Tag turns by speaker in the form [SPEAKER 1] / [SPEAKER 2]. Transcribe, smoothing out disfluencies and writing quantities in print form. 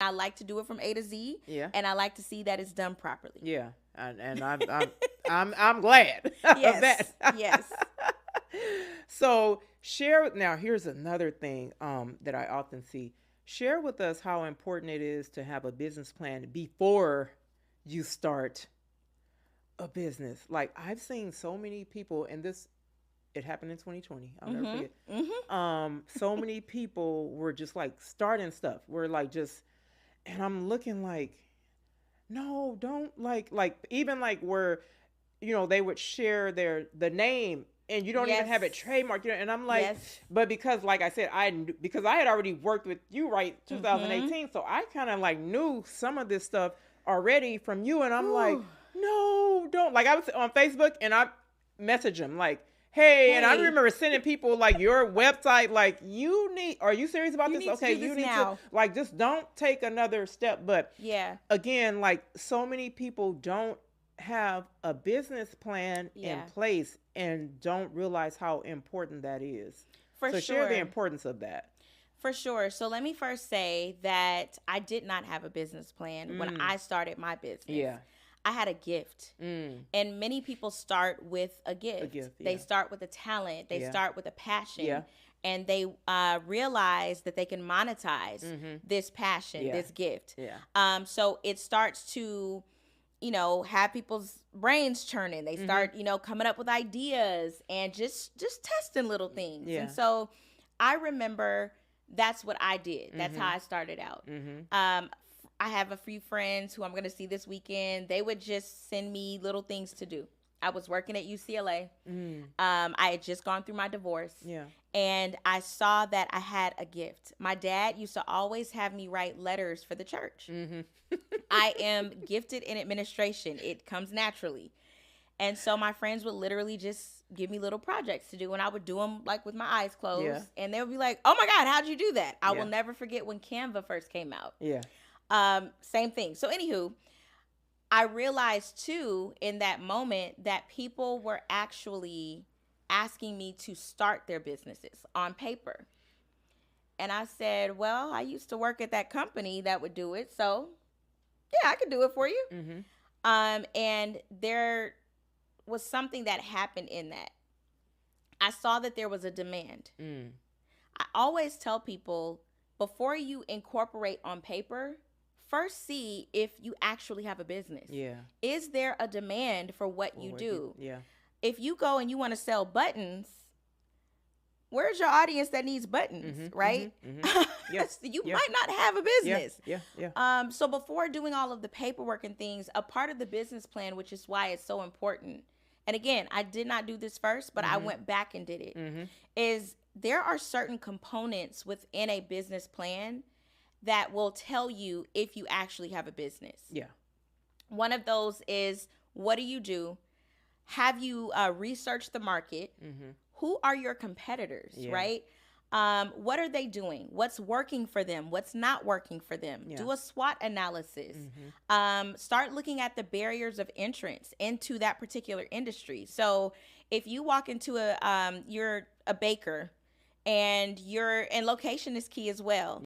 [SPEAKER 1] I like to do it from A to Z.
[SPEAKER 2] Yeah.
[SPEAKER 1] And I like to see that it's done properly.
[SPEAKER 2] Yeah. And I'm glad of
[SPEAKER 1] Yes.
[SPEAKER 2] that.
[SPEAKER 1] Yes.
[SPEAKER 2] So now here's another thing that I often see. Share with us how important it is to have a business plan before you start a business. Like I've seen so many people, and it happened in 2020. I'll never forget. So many people were just like starting stuff. We're like and I'm looking like, no, don't like even like where, they would share the name and you don't even have it trademarked, and I'm like, but because like I said, because I had already worked with you, right, 2018, so I kind of like knew some of this stuff already from you, and I'm like, no, don't. Like I was on Facebook and I messaged them like, hey, and I remember sending people like your website, like are you serious about this? Okay, you need to like, just don't take another step. But again, like so many people don't have a business plan in place and don't realize how important that is. So share the importance of that.
[SPEAKER 1] For sure. So let me first say that I did not have a business plan when I started my business. Yeah. I had a gift. And many people start with a gift. They start with a talent. They start with a passion. Yeah. And they realize that they can monetize this passion, this gift. Yeah. So it starts to, have people's brains churning. They start, coming up with ideas and just testing little things. Yeah. And so I remember that's what I did. That's how I started out. I have a few friends who I'm going to see this weekend. They would just send me little things to do. I was working at UCLA. I had just gone through my divorce. Yeah. And I saw that I had a gift. My dad used to always have me write letters for the church. I am gifted in administration. It comes naturally. And so my friends would literally just give me little projects to do, and I would do them like with my eyes closed. Yeah. And they would be like, oh my God, how'd you do that? I will never forget when Canva first came out. Yeah. Same thing. So anywho, I realized too in that moment that people were actually asking me to start their businesses on paper. And I said, well, I used to work at that company that would do it. So yeah, I could do it for you. And there was something that happened in that. I saw that there was a demand. I always tell people, before you incorporate on paper, first see if you actually have a business. Yeah. Is there a demand for what you do? Yeah. If you go and you want to sell buttons, where's your audience that needs buttons, right? Yes. You might not have a business. Yeah. So before doing all of the paperwork and things, a part of the business plan, which is why it's so important, and again, I did not do this first, but I went back and did it, is there are certain components within a business plan that will tell you if you actually have a business. Yeah. One of those is, what do you do? Have you researched the market? Who are your competitors, right? What are they doing? What's working for them? What's not working for them? Yeah. Do a SWOT analysis. Start looking at the barriers of entrance into that particular industry. So if you walk into you're a baker, and location is key as well.